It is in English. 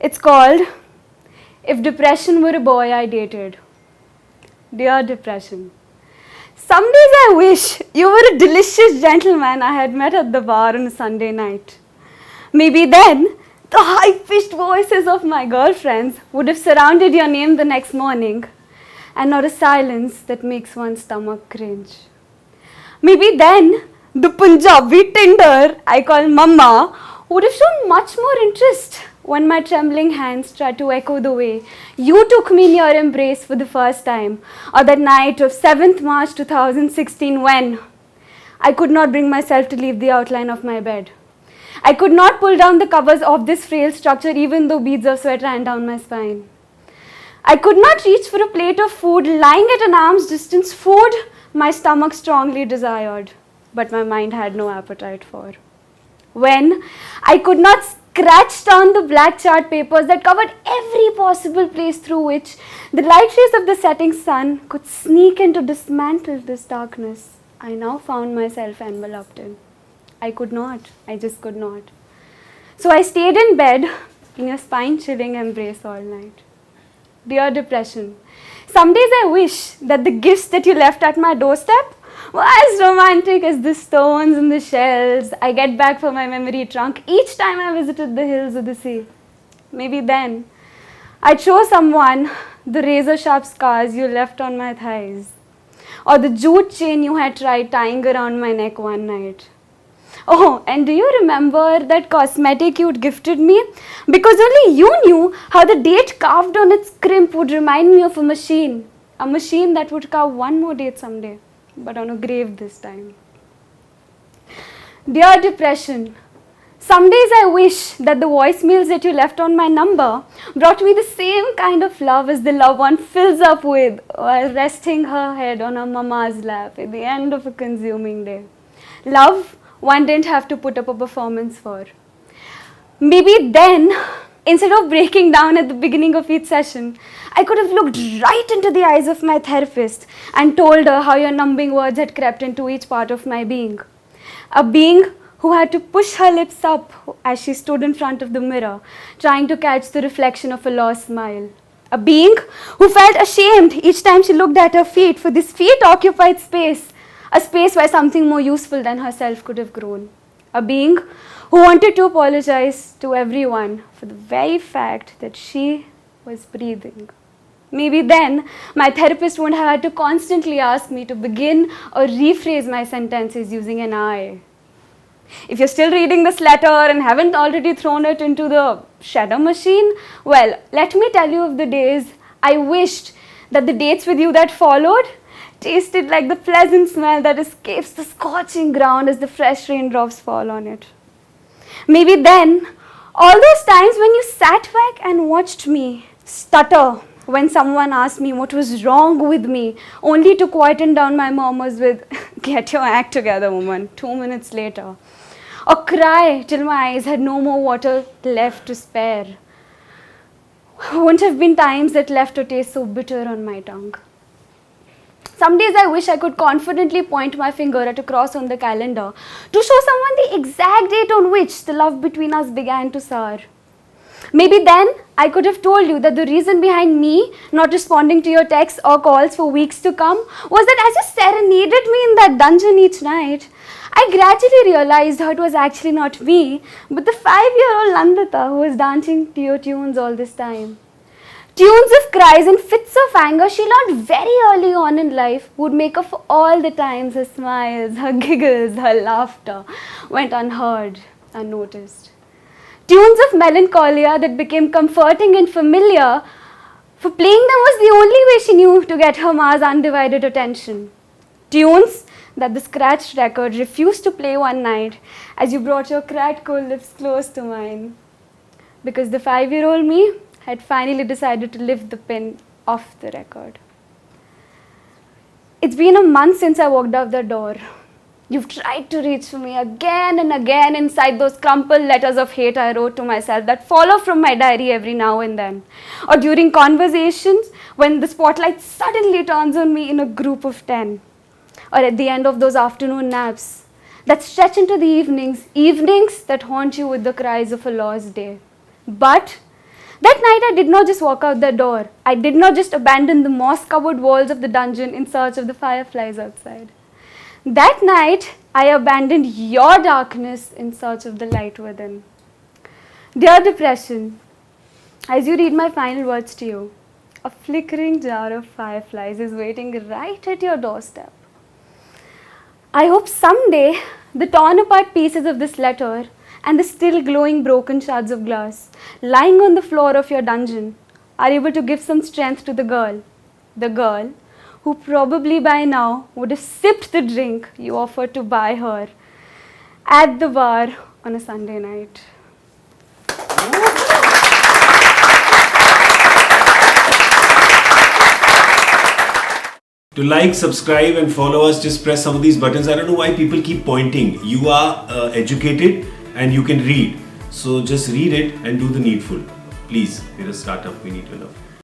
It's called If Depression Were a Boy I Dated. Dear Depression, some days I wish you were a delicious gentleman I had met at the bar on a Sunday night. Maybe then the high-pitched voices of my girlfriends would have surrounded your name the next morning, and not a silence that makes one's stomach cringe. Maybe then the Punjabi Tinder I call Mama would have shown much more interest when my trembling hands tried to echo the way you took me in your embrace for the first time, or that night of 7th March 2016 when I could not bring myself to leave the outline of my bed. I could not pull down the covers of this frail structure even though beads of sweat ran down my spine. I could not reach for a plate of food lying at an arm's distance, food my stomach strongly desired, but my mind had no appetite for. When I could not scratch down the black chart papers that covered every possible place through which the light rays of the setting sun could sneak in to dismantle this darkness I now found myself enveloped in. I could not. I just could not. So I stayed in bed in your spine-chilling embrace all night. Dear Depression, some days I wish that the gifts that you left at my doorstep were as romantic as the stones and the shells I get back from my memory trunk each time I visited the hills of the sea. Maybe then I'd show someone the razor-sharp scars you left on my thighs, or the jute chain you had tried tying around my neck one night. Oh, and do you remember that cosmetic you'd gifted me? Because only you knew how the date carved on its crimp would remind me of a machine that would carve one more date someday, but on a grave this time. Dear Depression, some days I wish that the voicemails that you left on my number brought me the same kind of love as the loved one fills up with while resting her head on her mama's lap at the end of a consuming day. Love one didn't have to put up a performance for. Maybe then, instead of breaking down at the beginning of each session, I could have looked right into the eyes of my therapist and told her how your numbing words had crept into each part of my being. A being who had to push her lips up as she stood in front of the mirror, trying to catch the reflection of a lost smile. A being who felt ashamed each time she looked at her feet, for this feet-occupied space, a space where something more useful than herself could have grown. A being who wanted to apologize to everyone for the very fact that she was breathing. Maybe then, my therapist wouldn't have had to constantly ask me to begin or rephrase my sentences using an I. If you're still reading this letter and haven't already thrown it into the shredder machine, well, let me tell you of the days I wished that the dates with you that followed tasted like the pleasant smell that escapes the scorching ground as the fresh raindrops fall on it. Maybe then, all those times when you sat back and watched me stutter when someone asked me what was wrong with me, only to quieten down my murmurs with, "Get your act together, woman," 2 minutes later. Or cry till my eyes had no more water left to spare. Wouldn't have been times that left a taste so bitter on my tongue. Some days I wish I could confidently point my finger at a cross on the calendar to show someone the exact date on which the love between us began to sour. Maybe then I could have told you that the reason behind me not responding to your texts or calls for weeks to come was that as you serenaded me in that dungeon each night, I gradually realized how it was actually not me, but the 5-year-old Nandita who was dancing to your tunes all this time. Tunes of cries and fits of anger she learned very early on in life would make up for all the times her smiles, her giggles, her laughter went unheard, unnoticed. Tunes of melancholia that became comforting and familiar, for playing them was the only way she knew to get her ma's undivided attention. Tunes that the scratched record refused to play one night as you brought your cracked cold lips close to mine, because the 5-year-old me had finally decided to lift the pin off the record. It's been a month since I walked out the door. You've tried to reach for me again and again inside those crumpled letters of hate I wrote to myself that follow from my diary every now and then. Or during conversations when the spotlight suddenly turns on me in a group of 10. Or at the end of those afternoon naps that stretch into the evenings that haunt you with the cries of a lost day. But That night I did not just walk out the door. I did not just abandon the moss-covered walls of the dungeon in search of the fireflies outside. That night I abandoned your darkness in search of the light within. Dear depression, as you read my final words to you, a flickering jar of fireflies is waiting right at your doorstep. I hope someday the torn apart pieces of this letter and the still glowing broken shards of glass lying on the floor of your dungeon are able to give some strength to the girl who probably by now would have sipped the drink you offered to buy her at the bar on a Sunday night. To like, subscribe and follow us, just press some of these buttons. I don't know why people keep pointing. You are educated and you can read. So just read it and do the needful. Please, we're a startup, we need your love.